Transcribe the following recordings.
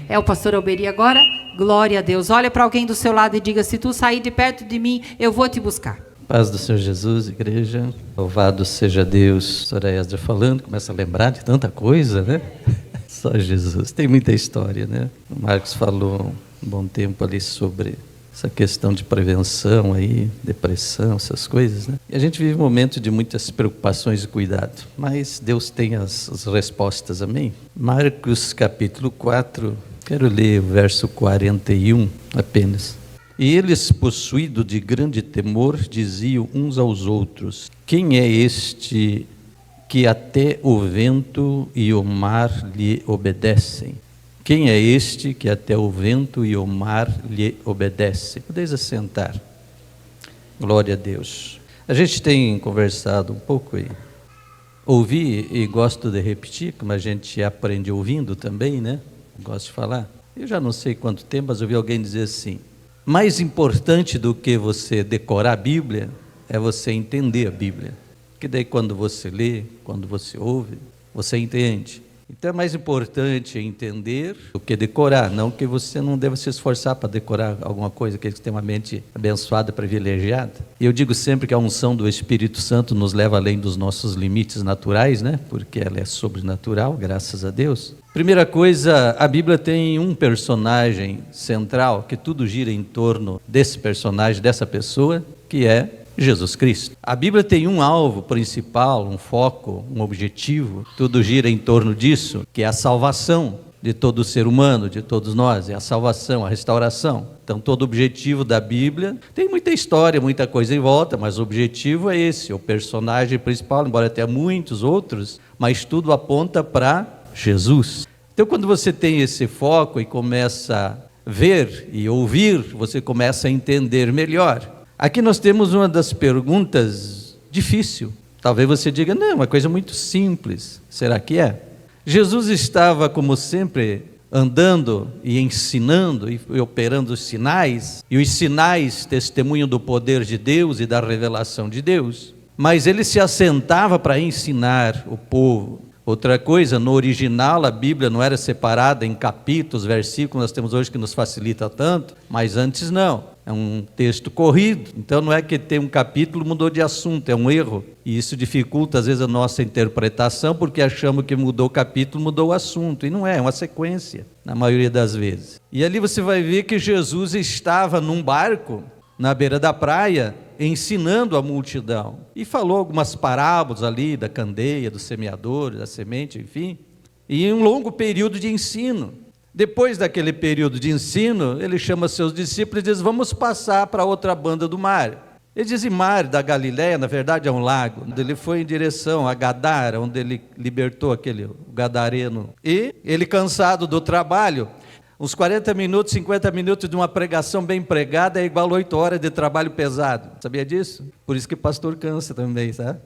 É o pastor Alberi agora? Glória a Deus. Olha para alguém do seu lado e diga: se tu sair de perto de mim, eu vou te buscar. Paz do Senhor Jesus, igreja. Louvado seja Deus. A senhora Esdra falando, começa a lembrar de tanta coisa, né? Só Jesus. Tem muita história, né? O Marcos falou um bom tempo ali sobre essa questão de prevenção aí, depressão, essas coisas, né? E a gente vive um momento de muitas preocupações e cuidado, mas Deus tem as respostas, amém? Marcos capítulo 4, quero ler o verso 41 apenas. E eles, possuídos de grande temor, diziam uns aos outros: quem é este que até o vento e o mar lhe obedecem? Quem é este que até o vento e o mar lhe obedecem? Podeis assentar. Glória a Deus. A gente tem conversado um pouco aí. Ouvi e gosto de repetir, como a gente aprende ouvindo também, né? Gosto de falar. Eu já não sei quanto tempo, mas ouvi alguém dizer assim: mais importante do que você decorar a Bíblia é você entender a Bíblia. Porque daí quando você lê, quando você ouve, você entende. Então é mais importante entender do que decorar, não que você não deva se esforçar para decorar alguma coisa, que você tem uma mente abençoada, privilegiada. E eu digo sempre que a unção do Espírito Santo nos leva além dos nossos limites naturais, né? Porque ela é sobrenatural, graças a Deus. Primeira coisa, a Bíblia tem um personagem central, que tudo gira em torno desse personagem, dessa pessoa, que é Jesus Cristo. A Bíblia tem um alvo principal, um foco, um objetivo, tudo gira em torno disso, que é a salvação de todo ser humano, de todos nós, é a salvação, a restauração. Então todo o objetivo da Bíblia, tem muita história, muita coisa em volta, mas o objetivo é esse, o personagem principal, embora tenha muitos outros, mas tudo aponta para Jesus. Então quando você tem esse foco e começa a ver e ouvir, você começa a entender melhor. Aqui nós temos uma das perguntas difícil. Talvez você diga: não, uma coisa muito simples. Será que é? Jesus estava, como sempre, andando e ensinando e operando os sinais, e os sinais testemunham do poder de Deus e da revelação de Deus, mas ele se assentava para ensinar o povo. Outra coisa, no original a Bíblia não era separada em capítulos, versículos, nós temos hoje que nos facilita tanto, mas antes não, é um texto corrido, então não é que tem um capítulo mudou de assunto, é um erro, e isso dificulta às vezes a nossa interpretação, porque achamos que mudou o capítulo, mudou o assunto, e não é, é uma sequência, na maioria das vezes. E ali você vai ver que Jesus estava num barco, na beira da praia, ensinando a multidão, e falou algumas parábolas ali, da candeia, do semeador, da semente, enfim, e em um longo período de ensino. Depois daquele período de ensino, ele chama seus discípulos e diz: vamos passar para outra banda do mar. Ele diz: mar da Galileia, na verdade é um lago, onde ele foi em direção a Gadara, onde ele libertou aquele gadareno, e ele, cansado do trabalho, uns 40 minutos, 50 minutos de uma pregação bem pregada é igual 8 horas de trabalho pesado. Sabia disso? Por isso que pastor cansa também, sabe?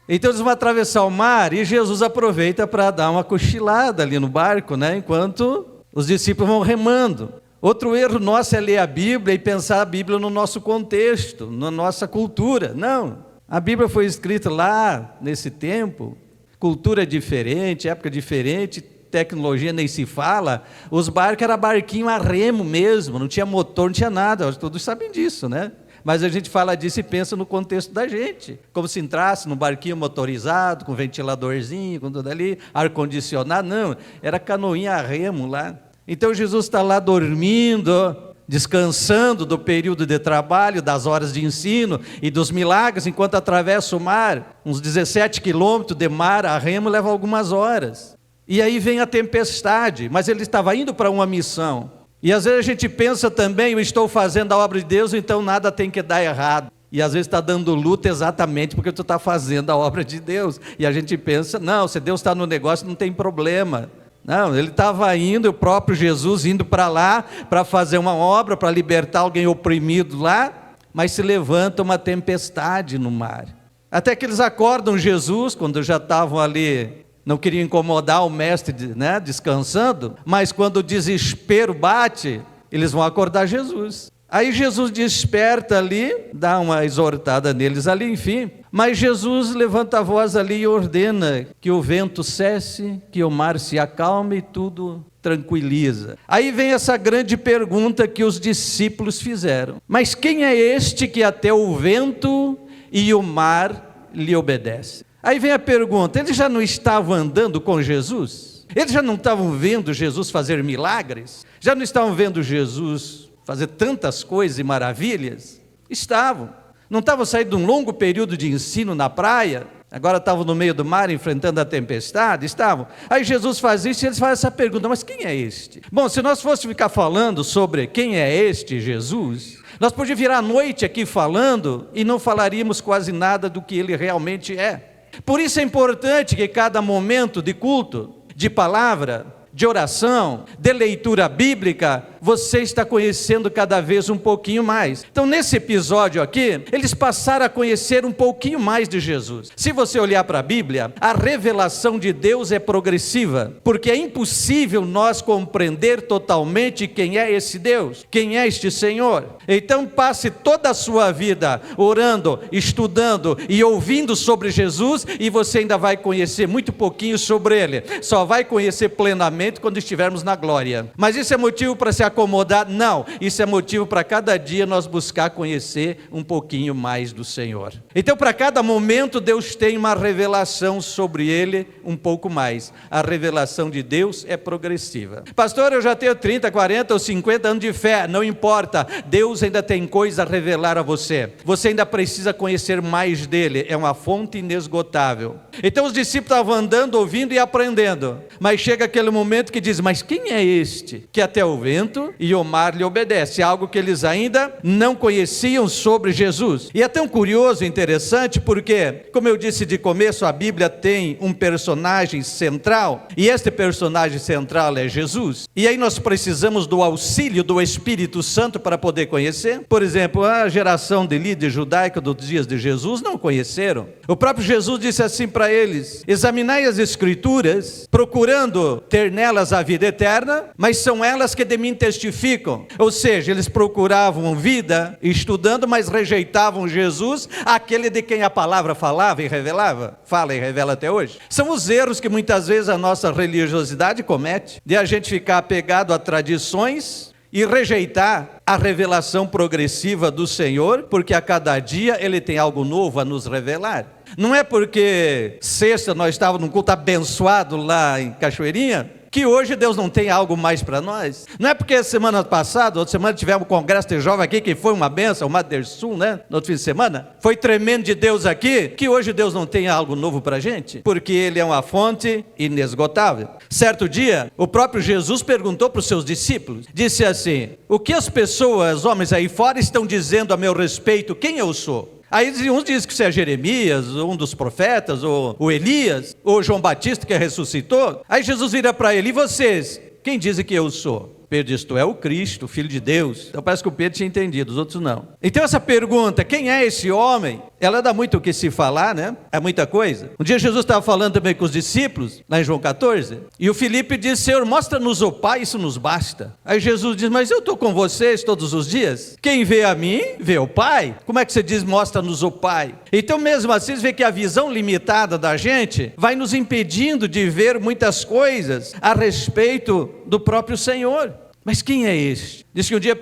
Então eles vão atravessar o mar e Jesus aproveita para dar uma cochilada ali no barco, né? Enquanto os discípulos vão remando. Outro erro nosso é ler a Bíblia e pensar a Bíblia no nosso contexto, na nossa cultura. Não, a Bíblia foi escrita lá nesse tempo, cultura diferente, época diferente, tecnologia nem se fala, os barcos eram barquinho a remo mesmo, não tinha motor, não tinha nada, todos sabem disso, né? Mas a gente fala disso e pensa no contexto da gente, como se entrasse num barquinho motorizado, com ventiladorzinho, com tudo ali, ar-condicionado, não, era canoinha a remo lá. Então Jesus está lá dormindo, descansando do período de trabalho, das horas de ensino e dos milagres, enquanto atravessa o mar, uns 17 quilômetros de mar a remo leva algumas horas. E aí vem a tempestade, mas ele estava indo para uma missão. E às vezes a gente pensa também: eu estou fazendo a obra de Deus, então nada tem que dar errado. E às vezes está dando luta exatamente porque tu está fazendo a obra de Deus. E a gente pensa: não, se Deus está no negócio não tem problema. Não, ele estava indo, o próprio Jesus indo para lá, para fazer uma obra, para libertar alguém oprimido lá, mas se levanta uma tempestade no mar. Até que eles acordam Jesus, quando já estavam ali, não queriam incomodar o mestre, né, descansando, mas quando o desespero bate, eles vão acordar Jesus. Aí Jesus desperta ali, dá uma exortada neles ali, enfim, mas Jesus levanta a voz ali e ordena que o vento cesse, que o mar se acalme e tudo tranquiliza. Aí vem essa grande pergunta que os discípulos fizeram: mas quem é este que até o vento e o mar lhe obedecem? Aí vem a pergunta: eles já não estavam andando com Jesus? Eles já não estavam vendo Jesus fazer milagres? Já não estavam vendo Jesus fazer tantas coisas e maravilhas? Estavam. Não estavam saindo de um longo período de ensino na praia? Agora estavam no meio do mar enfrentando a tempestade? Estavam. Aí Jesus faz isso e eles fazem essa pergunta: mas quem é este? Bom, se nós fôssemos ficar falando sobre quem é este Jesus, nós podíamos virar a noite aqui falando e não falaríamos quase nada do que ele realmente é. Por isso é importante que cada momento de culto, de palavra, de oração, de leitura bíblica, você está conhecendo cada vez um pouquinho mais. Então, nesse episódio aqui, eles passaram a conhecer um pouquinho mais de Jesus. Se você olhar para a Bíblia, a revelação de Deus é progressiva, porque é impossível nós compreender totalmente quem é esse Deus, quem é este Senhor. Então, passe toda a sua vida orando, estudando e ouvindo sobre Jesus, e você ainda vai conhecer muito pouquinho sobre Ele. Só vai conhecer plenamente quando estivermos na glória. Mas isso é motivo para se acomodar? Não. Isso é motivo para cada dia nós buscar conhecer um pouquinho mais do Senhor. Então, para cada momento, Deus tem uma revelação sobre Ele um pouco mais. A revelação de Deus é progressiva. Pastor, eu já tenho 30, 40 ou 50 anos de fé. Não importa. Deus ainda tem coisa a revelar a você. Você ainda precisa conhecer mais dele. É uma fonte inesgotável. Então, os discípulos estavam andando, ouvindo e aprendendo. Mas chega aquele momento que diz: mas quem é este que até o vento e o mar lhe obedece? Algo que eles ainda não conheciam sobre Jesus. E é tão curioso e interessante porque, como eu disse de começo, a Bíblia tem um personagem central, e este personagem central é Jesus. E aí nós precisamos do auxílio do Espírito Santo para poder conhecer. Por exemplo, a geração de líderes judaicos dos dias de Jesus não conheceram. O próprio Jesus disse assim para eles: examinai as Escrituras, procurando ter nelas a vida eterna, mas são elas que de mim testificam. Ou seja, eles procuravam vida estudando, mas rejeitavam Jesus, aquele de quem a palavra falava e revelava, fala e revela até hoje. São os erros que muitas vezes a nossa religiosidade comete, de a gente ficar apegado a tradições e rejeitar a revelação progressiva do Senhor, porque a cada dia Ele tem algo novo a nos revelar. Não é porque sexta nós estávamos num culto abençoado lá em Cachoeirinha, que hoje Deus não tem algo mais para nós. Não é porque semana passada, outra semana tivemos um congresso de jovens aqui, que foi uma bênção, uma Dersul, né? No outro fim de semana. Foi tremendo de Deus aqui, que hoje Deus não tem algo novo para a gente, porque Ele é uma fonte inesgotável. Certo dia, o próprio Jesus perguntou para os seus discípulos, disse assim: o que as pessoas, homens aí fora, estão dizendo a meu respeito, quem eu sou? Aí uns dizem que você é Jeremias, um dos profetas, ou Elias, ou João Batista que ressuscitou. Aí Jesus vira para ele: e vocês, quem dizem que eu sou? Pedro diz: tu é o Cristo, o Filho de Deus. Então parece que o Pedro tinha entendido, os outros não. Então essa pergunta, quem é esse homem? Ela dá muito o que se falar, né? É muita coisa. Um dia Jesus estava falando também com os discípulos, lá em João 14, e o Filipe disse: Senhor, mostra-nos o Pai, isso nos basta. Aí Jesus diz: mas eu estou com vocês todos os dias. Quem vê a mim, vê o Pai. Como é que você diz mostra-nos o Pai? Então mesmo assim, você vê que a visão limitada da gente vai nos impedindo de ver muitas coisas a respeito do próprio Senhor. Mas quem é este? Diz que um dia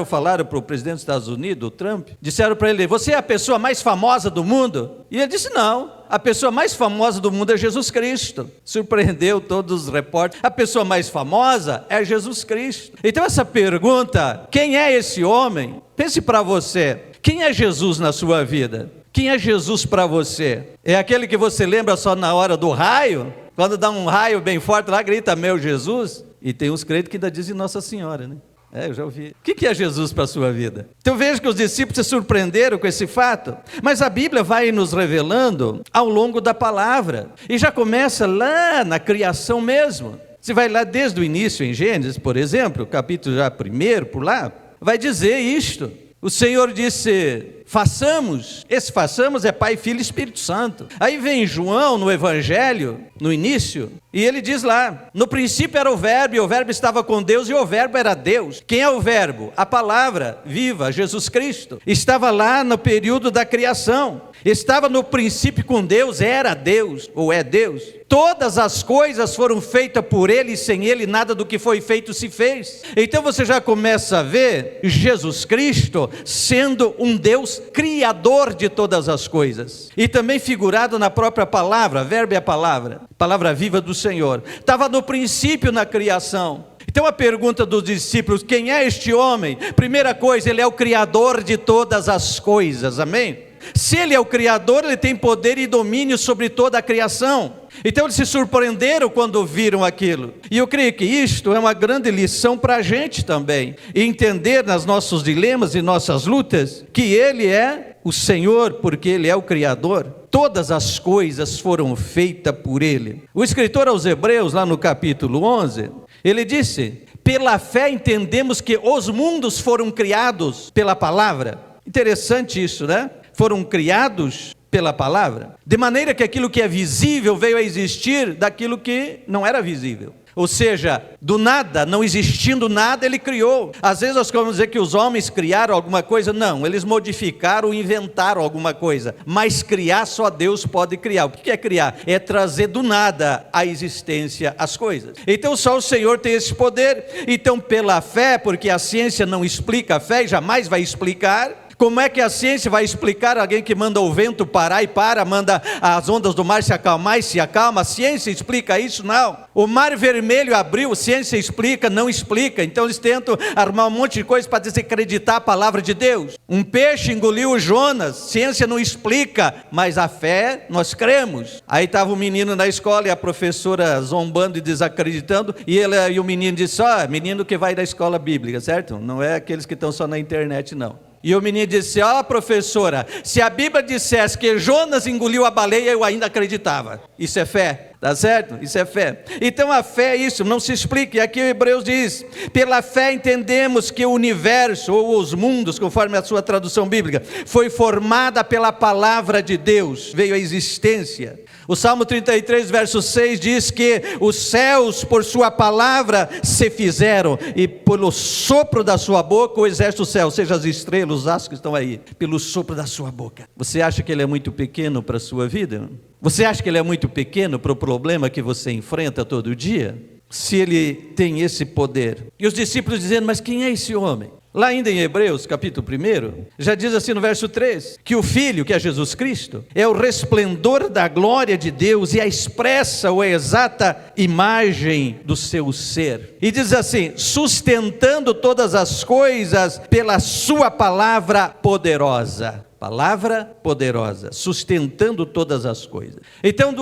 falaram para o presidente dos Estados Unidos, o Trump, disseram para ele: você é a pessoa mais famosa do mundo? E ele disse: não, a pessoa mais famosa do mundo é Jesus Cristo. Surpreendeu todos os repórteres. A pessoa mais famosa é Jesus Cristo. Então essa pergunta, quem é esse homem? Pense para você, quem é Jesus na sua vida? Quem é Jesus para você? É aquele que você lembra só na hora do raio? Quando dá um raio bem forte lá, grita: meu Jesus? E tem uns crentes que ainda dizem Nossa Senhora, né? Eu já ouvi. O que é Jesus para a sua vida? Então veja que os discípulos se surpreenderam com esse fato. Mas a Bíblia vai nos revelando ao longo da palavra. E já começa lá na criação mesmo. Você vai lá desde o início em Gênesis, por exemplo, capítulo já 1, por lá, vai dizer isto. O Senhor disse: façamos. Esse façamos é Pai, Filho e Espírito Santo. Aí vem João no Evangelho, no início, e ele diz lá: no princípio era o Verbo, e o Verbo estava com Deus, e o Verbo era Deus. Quem é o Verbo? A palavra viva, Jesus Cristo. Estava lá no período da criação. Estava no princípio com Deus, era Deus, ou é Deus. Todas as coisas foram feitas por Ele, e sem Ele nada do que foi feito se fez. Então você já começa a ver Jesus Cristo sendo um Deus criador de todas as coisas. E também figurado na própria palavra, verbo é a palavra viva do Senhor. Estava no princípio na criação. Então a pergunta dos discípulos: quem é este homem? Primeira coisa, ele é o criador de todas as coisas, amém? Se ele é o criador, ele tem poder e domínio sobre toda a criação. Então eles se surpreenderam quando viram aquilo. E eu creio que isto é uma grande lição para a gente também. E entender nos nossos dilemas e nossas lutas que Ele é o Senhor, porque Ele é o Criador. Todas as coisas foram feitas por Ele. O escritor aos Hebreus, lá no capítulo 11, ele disse: pela fé entendemos que os mundos foram criados pela palavra. Interessante isso, né? Foram criados pela palavra, de maneira que aquilo que é visível veio a existir daquilo que não era visível. Ou seja, do nada, não existindo nada, ele criou. Às vezes nós vamos dizer que os homens criaram alguma coisa. Não, eles modificaram, inventaram alguma coisa. Mas criar, só Deus pode criar. O que é criar? É trazer do nada à existência as coisas. Então só o Senhor tem esse poder. Então pela fé, porque a ciência não explica a fé e jamais vai explicar. Como é que a ciência vai explicar alguém que manda o vento parar e para, manda as ondas do mar se acalmar e se acalma? A ciência explica isso? Não. O mar vermelho abriu, a ciência explica? Não explica. Então eles tentam armar um monte de coisa para desacreditar a palavra de Deus. Um peixe engoliu o Jonas, ciência não explica, mas a fé nós cremos. Aí estava o menino na escola e a professora zombando e desacreditando, e o menino disse: menino que vai da escola bíblica, certo? Não é aqueles que estão só na internet, não. E o menino disse: professora, se a Bíblia dissesse que Jonas engoliu a baleia, eu ainda acreditava. Isso é fé, tá certo? Isso é fé. Então a fé é isso, não se explica. E aqui o Hebreus diz: pela fé entendemos que o universo, ou os mundos, conforme a sua tradução bíblica, foi formada pela palavra de Deus, veio à existência. O Salmo 33, verso 6 diz que os céus por sua palavra se fizeram, e pelo sopro da sua boca o exército do céu, ou seja, as estrelas, os astros que estão aí, pelo sopro da sua boca. Você acha que ele é muito pequeno para a sua vida? Você acha que ele é muito pequeno para o problema que você enfrenta todo dia? Se ele tem esse poder. E os discípulos dizendo: mas quem é esse homem? Lá ainda em Hebreus, capítulo 1, já diz assim no verso 3, que o Filho, que é Jesus Cristo, é o resplendor da glória de Deus e a expressa ou a exata imagem do seu ser. E diz assim: sustentando todas as coisas pela sua palavra poderosa. Palavra poderosa, sustentando todas as coisas. Então,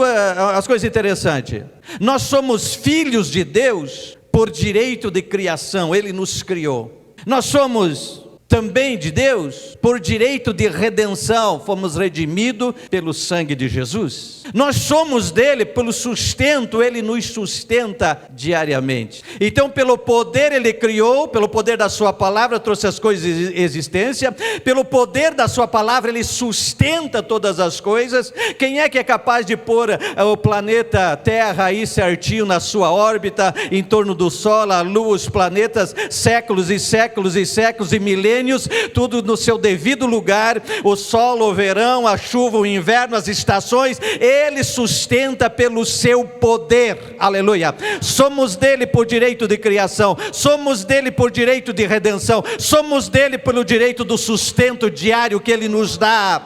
as coisas interessantes: nós somos filhos de Deus por direito de criação, Ele nos criou. Nós somos também de Deus por direito de redenção, fomos redimidos pelo sangue de Jesus. Nós somos dele pelo sustento, ele nos sustenta diariamente. Então pelo poder ele criou, pelo poder da sua palavra trouxe as coisas em existência, pelo poder da sua palavra ele sustenta todas as coisas. Quem é que é capaz de pôr o planeta Terra aí certinho na sua órbita, em torno do Sol, a Lua, os planetas, séculos e séculos e séculos e milênios, tudo no seu devido lugar, o sol, o verão, a chuva, o inverno, as estações, ele sustenta pelo seu poder, aleluia. Somos dele por direito de criação, somos dele por direito de redenção, somos dele pelo direito do sustento diário que ele nos dá.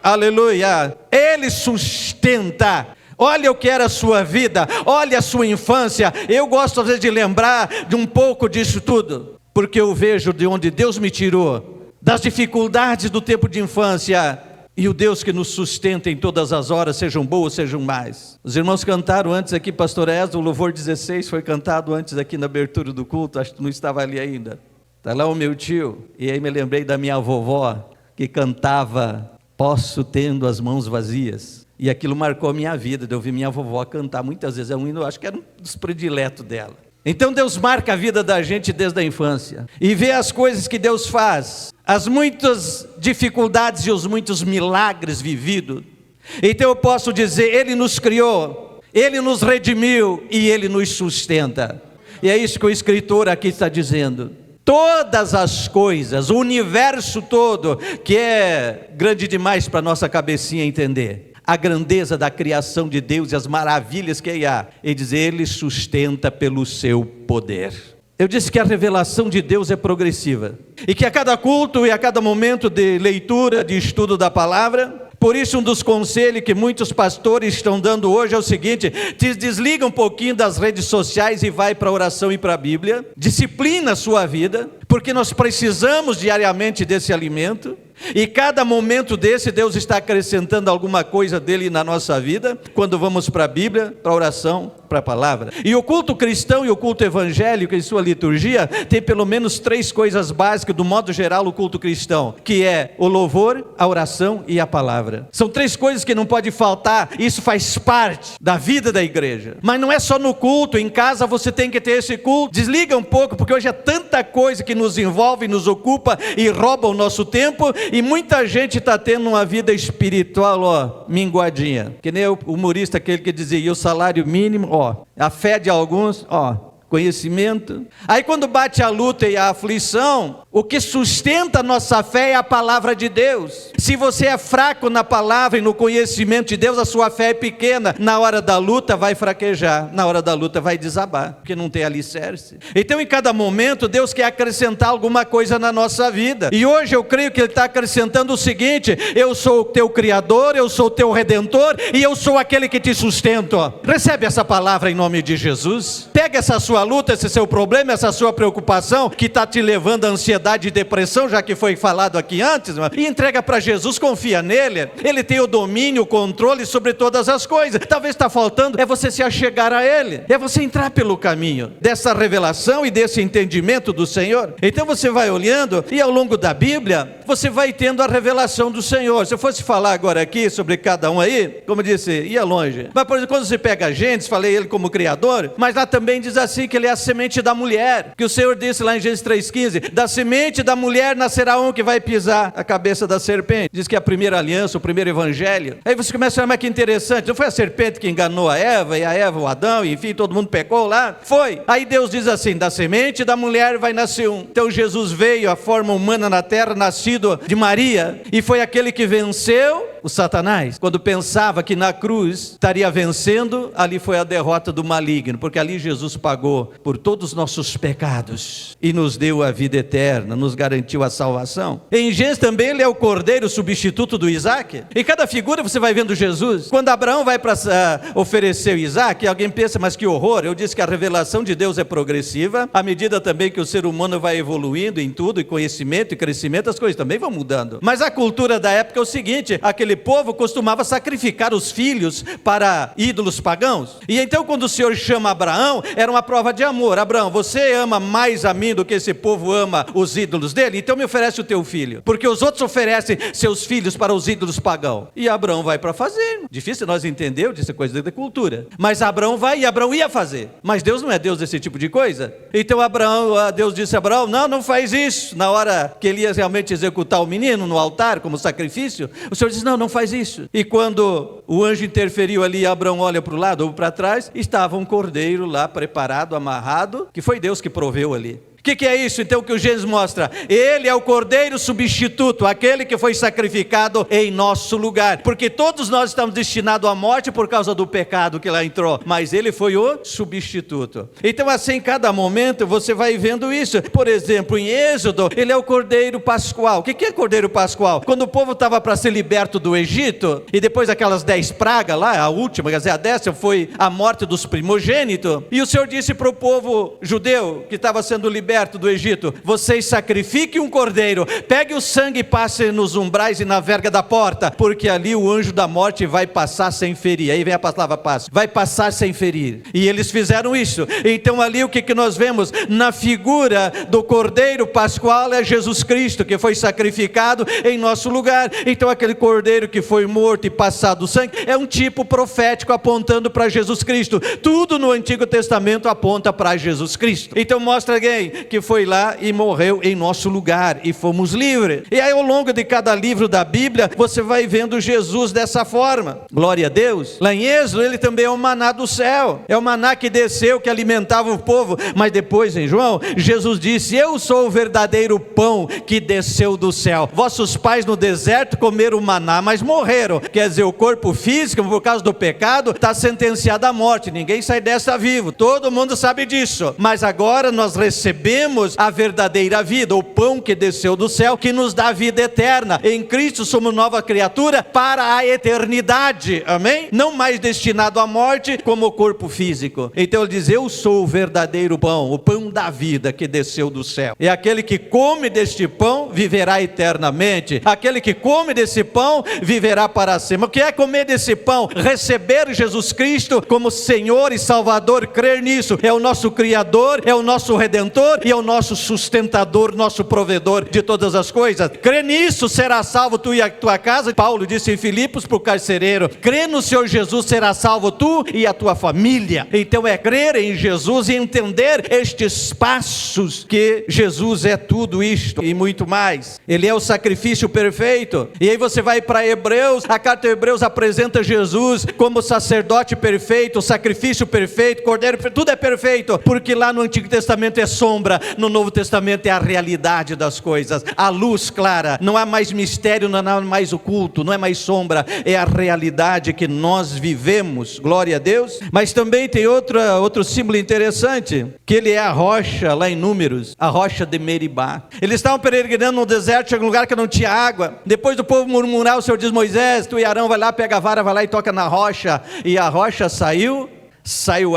Aleluia, ele sustenta. Olha o que era a sua vida, olha a sua infância. Eu gosto às vezes de lembrar de um pouco disso tudo, porque eu vejo de onde Deus me tirou, das dificuldades do tempo de infância, e o Deus que nos sustenta em todas as horas, sejam boas, sejam mais. Os irmãos cantaram antes aqui, pastor Ezra, o louvor 16 foi cantado antes aqui na abertura do culto, acho que não estava ali ainda. Está lá o meu tio, e aí me lembrei da minha vovó, que cantava: posso tendo as mãos vazias. E aquilo marcou a minha vida, de ouvir minha vovó cantar muitas vezes. É um hino, acho que era um dos prediletos dela. Então Deus marca a vida da gente desde a infância e vê as coisas que Deus faz, as muitas dificuldades e os muitos milagres vividos. Então eu posso dizer, Ele nos criou, Ele nos redimiu e Ele nos sustenta. E é isso que o escritor aqui está dizendo. Todas as coisas, o universo todo, que é grande demais para a nossa cabecinha entender, a grandeza da criação de Deus e as maravilhas que há, e diz, Ele sustenta pelo seu poder. Eu disse que a revelação de Deus é progressiva, e que a cada culto e a cada momento de leitura, de estudo da palavra, por isso um dos conselhos que muitos pastores estão dando hoje é o seguinte: desliga um pouquinho das redes sociais e vai para a oração e para a Bíblia, disciplina a sua vida, porque nós precisamos diariamente desse alimento, e cada momento desse Deus está acrescentando alguma coisa dele na nossa vida, quando vamos para a Bíblia, para a oração, para a palavra. E o culto cristão e o culto evangélico em sua liturgia tem pelo menos 3 coisas básicas, do modo geral, o culto cristão, que é o louvor, a oração e a palavra. São 3 coisas que não pode faltar, isso faz parte da vida da igreja. Mas não é só no culto, em casa você tem que ter esse culto. Desliga um pouco, porque hoje é tanta coisa que nos envolve, nos ocupa e rouba o nosso tempo, e muita gente está tendo uma vida espiritual, minguadinha, que nem o humorista aquele que dizia, e o salário mínimo, a fé de alguns, conhecimento. Aí quando bate a luta e a aflição, o que sustenta a nossa fé é a palavra de Deus. Se você é fraco na palavra e no conhecimento de Deus, a sua fé é pequena. Na hora da luta vai fraquejar, na hora da luta vai desabar, porque não tem alicerce. Então em cada momento Deus quer acrescentar alguma coisa na nossa vida, e hoje eu creio que Ele está acrescentando o seguinte: eu sou o teu Criador, eu sou o teu Redentor, e eu sou aquele que te sustento. Recebe essa palavra em nome de Jesus. Pega essa sua luta, esse seu problema, essa sua preocupação que está te levando a ansiedade e depressão, já que foi falado aqui antes, e entrega para Jesus, confia nele. Ele tem o domínio, o controle sobre todas as coisas. Talvez está faltando é você se achegar a Ele, é você entrar pelo caminho dessa revelação e desse entendimento do Senhor. Então você vai olhando e ao longo da Bíblia você vai tendo a revelação do Senhor. Se eu fosse falar agora aqui sobre cada um aí, como eu disse, ia longe. Mas por exemplo, quando você pega Gênesis, falei Ele como Criador, mas lá também diz assim que Ele é a semente da mulher, que o Senhor disse lá em Gênesis 3,15, da semente da mulher nascerá um que vai pisar a cabeça da serpente. Diz que é a primeira aliança, o primeiro evangelho. Aí você começa a olhar, mas que interessante, não foi a serpente que enganou a Eva, e a Eva o Adão, e enfim, todo mundo pecou lá? Foi. Aí Deus diz assim, da semente da mulher vai nascer um. Então Jesus veio, a forma humana na terra, nascido de Maria, e foi aquele que venceu o Satanás. Quando pensava que na cruz estaria vencendo, ali foi a derrota do maligno, porque ali Jesus pagou por todos os nossos pecados e nos deu a vida eterna, nos garantiu a salvação. Em Gênesis também Ele é o cordeiro substituto do Isaac. Em cada figura você vai vendo Jesus. Quando Abraão vai para oferecer o Isaac, alguém pensa, mas que horror. Eu disse que a revelação de Deus é progressiva, à medida também que o ser humano vai evoluindo em tudo, e conhecimento e crescimento, as coisas também vão mudando. Mas a cultura da época é o seguinte: aquele povo costumava sacrificar os filhos para ídolos pagãos. E então quando o Senhor chama Abraão, era uma prova de amor. Abraão, você ama mais a mim do que esse povo ama os ídolos dele? Então me oferece o teu filho, porque os outros oferecem seus filhos para os ídolos pagãos. E Abraão vai para fazer. Difícil nós entender, disse coisa da cultura, mas Abraão vai, e Abraão ia fazer. Mas Deus não é Deus desse tipo de coisa. Então Deus disse a Abraão, não faz isso. Na hora que ele ia realmente executar o menino no altar como sacrifício, o Senhor disse, não faz isso. E quando o anjo interferiu ali, Abraão olha para o lado ou para trás, estava um cordeiro lá preparado, amarrado, que foi Deus que proveu ali. O que é isso então que o Gênesis mostra? Ele é o cordeiro substituto, aquele que foi sacrificado em nosso lugar, porque todos nós estamos destinados à morte por causa do pecado que lá entrou, mas ele foi o substituto. Então assim, em cada momento você vai vendo isso. Por exemplo, em Êxodo, ele é o cordeiro pascual. O que é cordeiro pascual? Quando o povo estava para ser liberto do Egito, e depois daquelas 10 pragas lá, a última, quer dizer, a 10ª foi a morte dos primogênitos, e o Senhor disse para o povo judeu que estava sendo liberto, liberto do Egito, vocês sacrifiquem um cordeiro, pegue o sangue e passe nos umbrais e na verga da porta, porque ali o anjo da morte vai passar sem ferir. Aí vem a palavra passo, vai passar sem ferir. E eles fizeram isso. Então ali o que nós vemos? Na figura do cordeiro pascual é Jesus Cristo, que foi sacrificado em nosso lugar. Então aquele cordeiro que foi morto e passado o sangue é um tipo profético apontando para Jesus Cristo. Tudo no Antigo Testamento aponta para Jesus Cristo. Então mostra alguém que foi lá e morreu em nosso lugar e fomos livres. E aí ao longo de cada livro da Bíblia você vai vendo Jesus dessa forma. Glória a Deus. Lá em Êxodo ele também é o maná do céu, é o maná que desceu, que alimentava o povo. Mas depois em João, Jesus disse: eu sou o verdadeiro pão que desceu do céu. Vossos pais no deserto comeram maná, mas morreram. Quer dizer, o corpo físico, por causa do pecado, está sentenciado à morte. Ninguém sai dessa vivo, todo mundo sabe disso. Mas agora nós recebemos a verdadeira vida, o pão que desceu do céu, que nos dá vida eterna. Em Cristo somos nova criatura para a eternidade, amém? Não mais destinado à morte como o corpo físico. Então ele diz: eu sou o verdadeiro pão, o pão da vida que desceu do céu. E aquele que come deste pão viverá eternamente. Aquele que come desse pão viverá para sempre. O que é comer desse pão? Receber Jesus Cristo como Senhor e Salvador, crer nisso. É o nosso Criador, é o nosso Redentor e é o nosso sustentador, nosso provedor de todas as coisas. Crê nisso, será salvo tu e a tua casa. Paulo disse em Filipos para o carcereiro: crê no Senhor Jesus, será salvo tu e a tua família. Então é crer em Jesus e entender estes passos, que Jesus é tudo isto e muito mais. Ele é o sacrifício perfeito. E aí você vai para Hebreus, a carta de Hebreus apresenta Jesus como sacerdote perfeito, sacrifício perfeito, cordeiro perfeito, tudo é perfeito, porque lá no Antigo Testamento é sombra, no Novo Testamento é a realidade das coisas, a luz clara. Não há mais mistério, não há mais oculto, não é mais sombra, é a realidade que nós vivemos. Glória a Deus. Mas também tem outro símbolo interessante, que ele é a rocha, lá em Números, a rocha de Meribá. Eles estavam peregrinando no deserto, chegou um lugar que não tinha água. Depois do povo murmurar, o Senhor diz: Moisés, tu e Arão vai lá, pega a vara, vai lá e toca na rocha. E a rocha saiu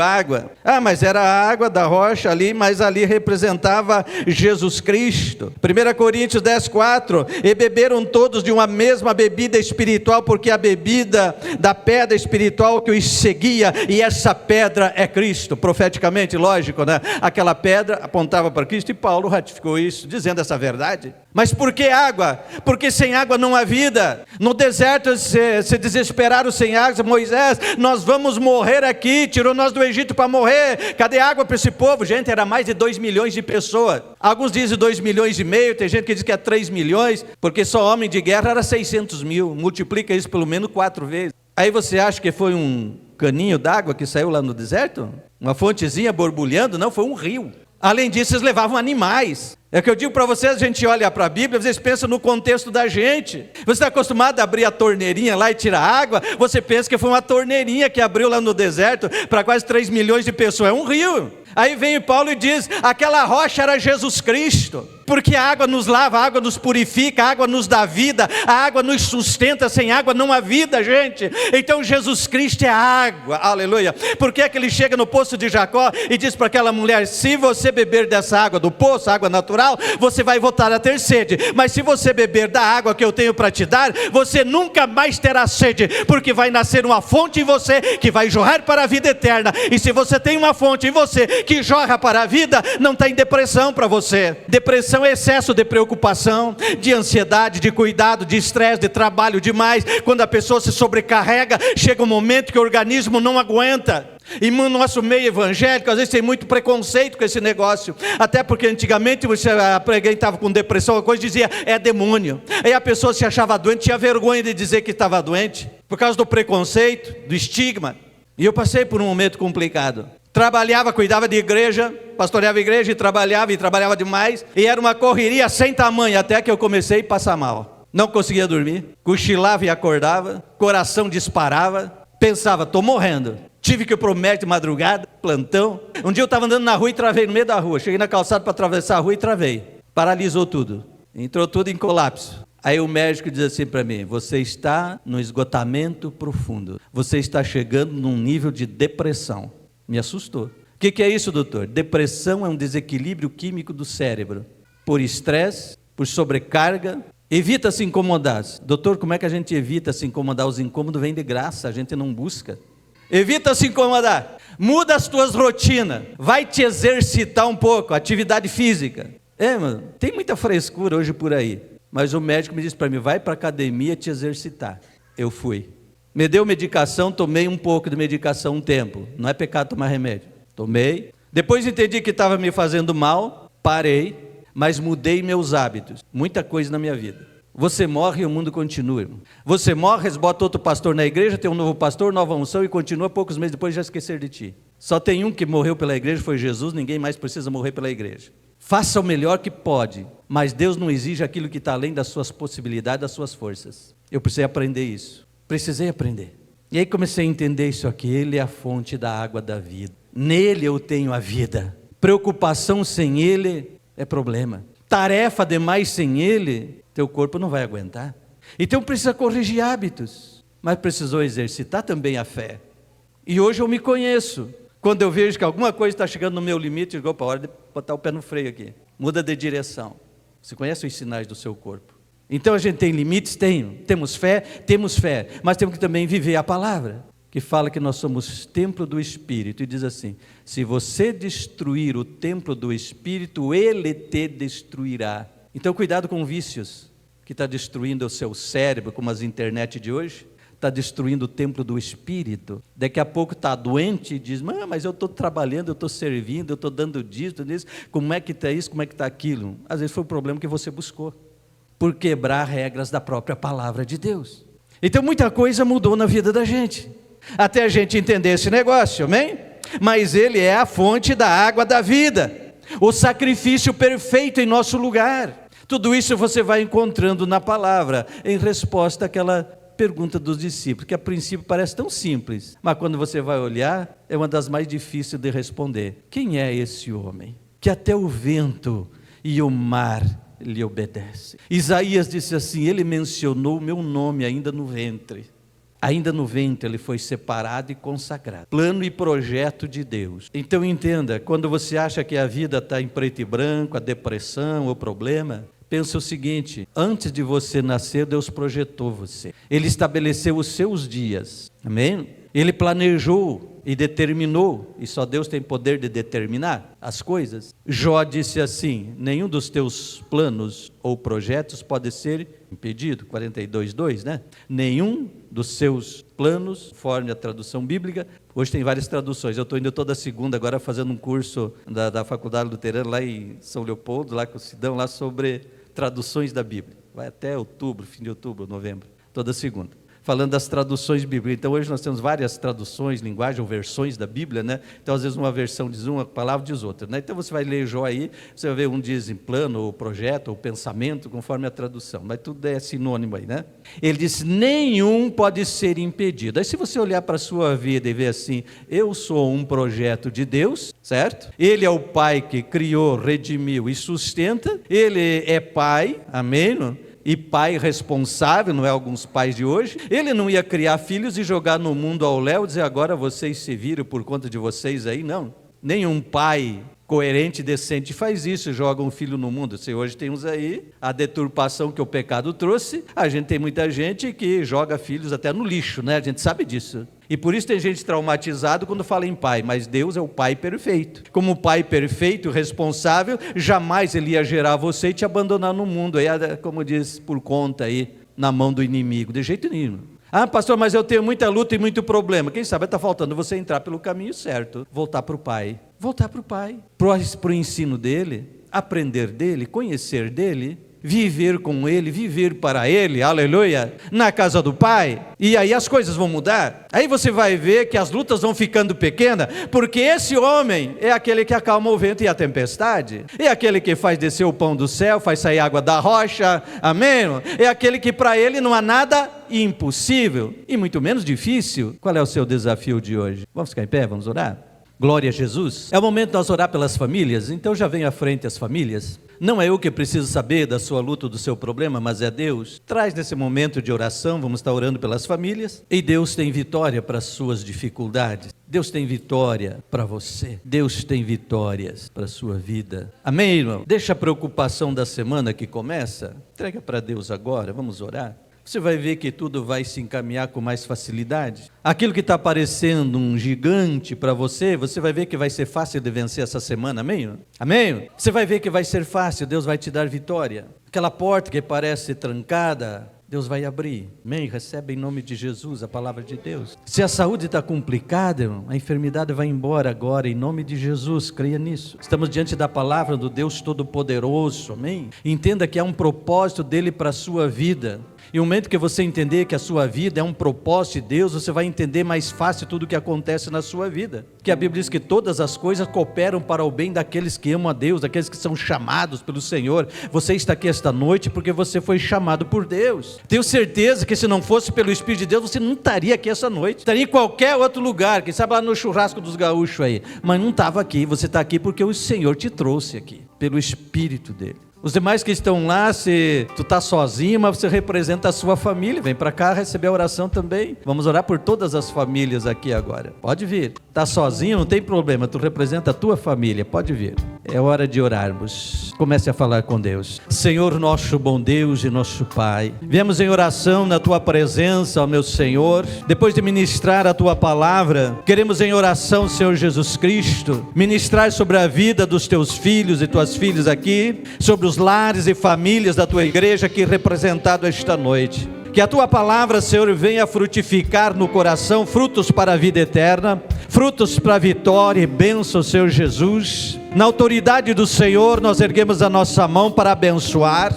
água. Mas era a água da rocha ali, mas ali representava Jesus Cristo. 1 Coríntios 10:4, e beberam todos de uma mesma bebida espiritual, porque a bebida da pedra espiritual que os seguia, e essa pedra é Cristo. Profeticamente, lógico, né? Aquela pedra apontava para Cristo, e Paulo ratificou isso, dizendo essa verdade. Mas por que água? Porque sem água não há vida. No deserto se desesperaram sem água. Moisés, nós vamos morrer aqui, tirou nós do Egito para morrer, cadê água para esse povo? Gente, era mais de 2 milhões de pessoas. Alguns dizem 2,5 milhões, tem gente que diz que é 3 milhões, porque só homem de guerra era 600 mil, multiplica isso pelo menos 4 vezes. Aí você acha que foi um caninho d'água que saiu lá no deserto? Uma fontezinha borbulhando? Não, foi um rio. Além disso, eles levavam animais. É o que eu digo para vocês, a gente olha para a Bíblia, vocês pensam no contexto da gente. Você está acostumado a abrir a torneirinha lá e tirar água, você pensa que foi uma torneirinha que abriu lá no deserto para quase 3 milhões de pessoas. É um rio. Aí vem Paulo e diz: aquela rocha era Jesus Cristo. Porque a água nos lava, a água nos purifica, a água nos dá vida, a água nos sustenta. Sem água não há vida, gente. Então Jesus Cristo é a água, aleluia. Por que é que ele chega no poço de Jacó e diz para aquela mulher: se você beber dessa água do poço, água natural, você vai voltar a ter sede, mas se você beber da água que eu tenho para te dar, você nunca mais terá sede, porque vai nascer uma fonte em você que vai jorrar para a vida eterna. E se você tem uma fonte em você que jorra para a vida, não tem depressão para você. Depressão é excesso de preocupação, de ansiedade, de cuidado, de estresse, de trabalho demais. Quando a pessoa se sobrecarrega, chega um momento que o organismo não aguenta. E no nosso meio evangélico, às vezes tem muito preconceito com esse negócio. Até porque antigamente alguém estava com depressão, uma coisa, dizia: é demônio. Aí a pessoa se achava doente, tinha vergonha de dizer que estava doente, por causa do preconceito, do estigma. E eu passei por um momento complicado. Trabalhava, cuidava de igreja, pastoreava a igreja e trabalhava demais. E era uma correria sem tamanho, até que eu comecei a passar mal. Não conseguia dormir, cochilava e acordava, coração disparava. Pensava: estou morrendo. Tive que ir para o médico de madrugada, plantão. Um dia eu estava andando na rua e travei no meio da rua. Cheguei na calçada para atravessar a rua e travei. Paralisou tudo. Entrou tudo em colapso. Aí o médico diz assim para mim: você está no esgotamento profundo. Você está chegando num nível de depressão. Me assustou. O que é isso, doutor? Depressão é um desequilíbrio químico do cérebro. Por estresse, por sobrecarga. Evita se incomodar. Doutor, como é que a gente evita se incomodar? Os incômodos vêm de graça, a gente não busca. Evita se incomodar. Muda as tuas rotinas. Vai te exercitar um pouco, atividade física. Mano, tem muita frescura hoje por aí. Mas o médico me disse para mim, vai para a academia te exercitar. Eu fui. Me deu medicação, tomei um pouco de medicação um tempo. Não é pecado tomar remédio. Tomei. Depois entendi que estava me fazendo mal, parei, mas mudei meus hábitos. Muita coisa na minha vida. Você morre e o mundo continua, irmão. Você morre, bota outro pastor na igreja, tem um novo pastor, nova unção e continua, poucos meses depois já esquecer de ti. Só tem um que morreu pela igreja, foi Jesus, ninguém mais precisa morrer pela igreja. Faça o melhor que pode, mas Deus não exige aquilo que está além das suas possibilidades, das suas forças. Eu precisei aprender isso. Precisei aprender. E aí comecei a entender isso aqui, Ele é a fonte da água da vida. Nele eu tenho a vida. Preocupação sem Ele é problema. Tarefa demais sem Ele, teu corpo não vai aguentar. Então precisa corrigir hábitos, mas precisou exercitar também a fé. E hoje eu me conheço. Quando eu vejo que alguma coisa está chegando no meu limite, eu digo, opa, hora de botar o pé no freio aqui. Muda de direção. Você conhece os sinais do seu corpo. Então a gente tem limites? Temos fé, mas temos que também viver a palavra, que fala que nós somos templo do Espírito, e diz assim, se você destruir o templo do Espírito, Ele te destruirá. Então cuidado com vícios, que está destruindo o seu cérebro, como as internet de hoje, está destruindo o templo do Espírito. Daqui a pouco está doente e diz, mas eu estou trabalhando, eu estou servindo, eu estou dando disso, como é que está isso, como é que está aquilo? Às vezes foi o problema que você buscou, por quebrar regras da própria palavra de Deus. Então muita coisa mudou na vida da gente, até a gente entender esse negócio, amém? Mas Ele é a fonte da água da vida, o sacrifício perfeito em nosso lugar. Tudo isso você vai encontrando na palavra, em resposta àquela pergunta dos discípulos, que a princípio parece tão simples, mas quando você vai olhar, é uma das mais difíceis de responder. Quem é esse homem, que até o vento e o mar lhe obedecem? Isaías disse assim, ele mencionou o meu nome ainda no ventre. Ainda no ventre ele foi separado e consagrado. Plano e projeto de Deus. Então entenda, quando você acha que a vida está em preto e branco, a depressão, o problema, pensa o seguinte, antes de você nascer, Deus projetou você. Ele estabeleceu os seus dias, amém? Ele planejou e determinou, e só Deus tem poder de determinar as coisas. Jó disse assim, nenhum dos teus planos ou projetos pode ser impedido, 42:2, né? Nenhum dos seus planos, conforme a tradução bíblica, hoje tem várias traduções, eu estou indo toda segunda agora fazendo um curso da Faculdade Luterana lá em São Leopoldo, lá com o Sidão, lá sobre traduções da Bíblia, vai até outubro, fim de outubro, novembro, toda segunda, falando das traduções bíblicas. Então hoje nós temos várias traduções, linguagem ou versões da Bíblia, né? Então às vezes uma versão diz uma palavra, diz outra, né? Então você vai ler Jó aí, você vai ver um diz em plano, ou projeto, ou pensamento, conforme a tradução, mas tudo é sinônimo aí, né? Ele disse, nenhum pode ser impedido. Aí se você olhar para a sua vida e ver assim, eu sou um projeto de Deus, certo? Ele é o Pai que criou, redimiu e sustenta, Ele é Pai, amém? E pai responsável, não é alguns pais de hoje. Ele não ia criar filhos e jogar no mundo ao léu e dizer, agora vocês se viram por conta de vocês aí, não. Nenhum pai coerente, decente faz isso, joga um filho no mundo. Se hoje temos aí a deturpação que o pecado trouxe, a gente tem muita gente que joga filhos até no lixo, né? A gente sabe disso. E por isso tem gente traumatizado quando fala em pai, mas Deus é o pai perfeito. Como pai perfeito, responsável, jamais Ele ia gerar você e te abandonar no mundo, aí, como diz, por conta aí, na mão do inimigo, de jeito nenhum. Ah, pastor, mas eu tenho muita luta e muito problema. Quem sabe está faltando você entrar pelo caminho certo, voltar para o Pai. Voltar para o Pai, para o ensino dele, aprender dele, conhecer dele, viver com ele, viver para ele, aleluia, na casa do Pai. E aí as coisas vão mudar. Aí você vai ver que as lutas vão ficando pequenas, porque esse homem é aquele que acalma o vento e a tempestade, é aquele que faz descer o pão do céu, faz sair água da rocha, amém? É aquele que para ele não há nada impossível, e muito menos difícil. Qual é o seu desafio de hoje? Vamos ficar em pé, vamos orar? Glória a Jesus. É o momento de nós orar pelas famílias, então já vem à frente as famílias. Não é eu que preciso saber da sua luta, do seu problema, mas é Deus. Traz nesse momento de oração, vamos estar orando pelas famílias, e Deus tem vitória para as suas dificuldades. Deus tem vitória para você. Deus tem vitórias para a sua vida. Amém, irmão? Deixa a preocupação da semana que começa, entrega para Deus agora, vamos orar. Você vai ver que tudo vai se encaminhar com mais facilidade. Aquilo que está parecendo um gigante para você, você vai ver que vai ser fácil de vencer essa semana, amém? Amém? Você vai ver que vai ser fácil, Deus vai te dar vitória. Aquela porta que parece trancada, Deus vai abrir, amém? Recebe em nome de Jesus a palavra de Deus. Se a saúde está complicada, irmão, a enfermidade vai embora agora, em nome de Jesus, creia nisso. Estamos diante da palavra do Deus Todo-Poderoso, amém? Entenda que há um propósito dele para a sua vida. E no momento que você entender que a sua vida é um propósito de Deus, você vai entender mais fácil tudo o que acontece na sua vida. Porque a Bíblia diz que todas as coisas cooperam para o bem daqueles que amam a Deus, daqueles que são chamados pelo Senhor. Você está aqui esta noite porque você foi chamado por Deus. Tenho certeza que se não fosse pelo Espírito de Deus, você não estaria aqui essa noite. Estaria em qualquer outro lugar, quem sabe lá no churrasco dos gaúchos aí. Mas não estava aqui, você está aqui porque o Senhor te trouxe aqui, pelo Espírito dele. Os demais que estão lá, se tu está sozinho, mas você representa a sua família, vem para cá receber a oração também. Vamos orar por todas as famílias aqui agora. Pode vir. Está sozinho, não tem problema, tu representa a tua família, pode vir. É hora de orarmos. Comece a falar com Deus. Senhor, nosso bom Deus e nosso Pai, viemos em oração na tua presença, ó meu Senhor. Depois de ministrar a tua palavra, queremos em oração, Senhor Jesus Cristo, ministrar sobre a vida dos teus filhos e tuas filhas aqui, sobre os lares e famílias da tua igreja aqui representado esta noite. Que a tua palavra, Senhor, venha frutificar no coração frutos para a vida eterna, frutos para a vitória e bênção, Senhor Jesus. Na autoridade do Senhor, nós erguemos a nossa mão para abençoar.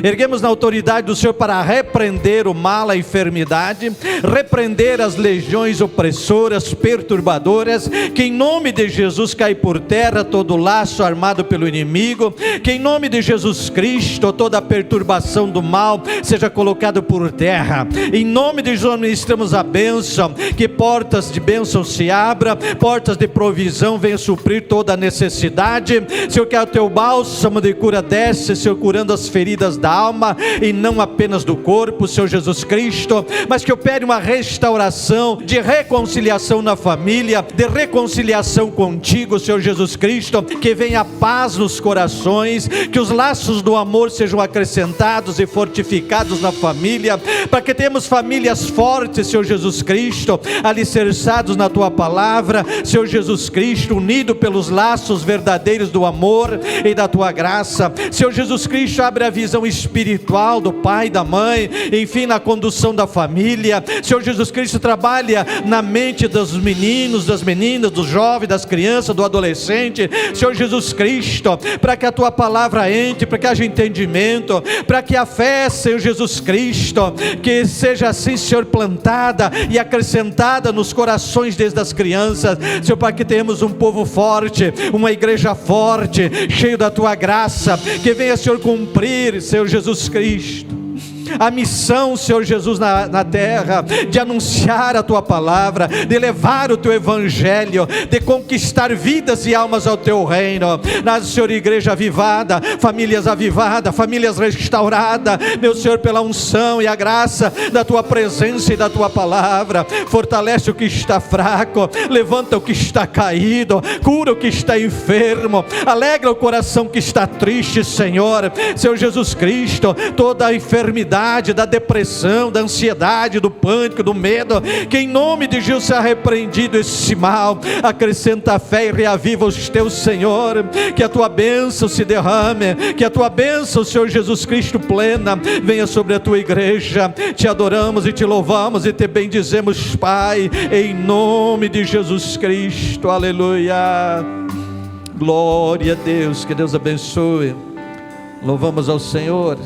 Erguemos na autoridade do Senhor para repreender o mal, a enfermidade, repreender as legiões opressoras, perturbadoras, que em nome de Jesus cai por terra todo laço armado pelo inimigo, que em nome de Jesus Cristo toda a perturbação do mal seja colocada por terra. Em nome de Jesus ministramos a bênção, que portas de bênção se abram, portas de provisão venham suprir toda a necessidade. Senhor, que o teu bálsamo de cura desce, Senhor, curando as feridas da alma e não apenas do corpo, Senhor Jesus Cristo, mas que opere uma restauração, de reconciliação na família, de reconciliação contigo, Senhor Jesus Cristo, que venha paz nos corações, que os laços do amor sejam acrescentados e fortificados na família, para que tenhamos famílias fortes, Senhor Jesus Cristo, alicerçados na tua palavra, Senhor Jesus Cristo, unido pelos laços verdadeiros do amor e da tua graça. Senhor Jesus Cristo, abre a visão espiritual do pai, da mãe, enfim, na condução da família. Senhor Jesus Cristo, trabalha na mente dos meninos, das meninas, dos jovens, das crianças, do adolescente, Senhor Jesus Cristo, para que a tua palavra entre, para que haja entendimento, para que a fé, Senhor Jesus Cristo, que seja assim, Senhor, plantada e acrescentada nos corações desde as crianças, Senhor, para que tenhamos um povo forte, uma igreja forte, cheio da tua graça, que venha, Senhor, cumprir, Senhor Jesus Cristo, a missão, Senhor Jesus, na terra, de anunciar a tua palavra, de levar o teu evangelho, de conquistar vidas e almas ao teu reino. Na Senhor, igreja avivada, famílias avivadas, famílias restauradas, meu Senhor, pela unção e a graça da tua presença e da tua palavra. Fortalece o que está fraco, levanta o que está caído, cura o que está enfermo, alegra o coração que está triste, Senhor. Senhor Jesus Cristo, toda a enfermidade, da depressão, da ansiedade, do pânico, do medo, que em nome de Jesus seja repreendido esse mal. Acrescenta a fé e reaviva os teus, Senhor, que a tua bênção se derrame, que a tua bênção, Senhor Jesus Cristo, plena, venha sobre a tua igreja. Te adoramos e te louvamos e te bendizemos, Pai, em nome de Jesus Cristo, aleluia, glória a Deus, que Deus abençoe. Louvamos ao Senhor.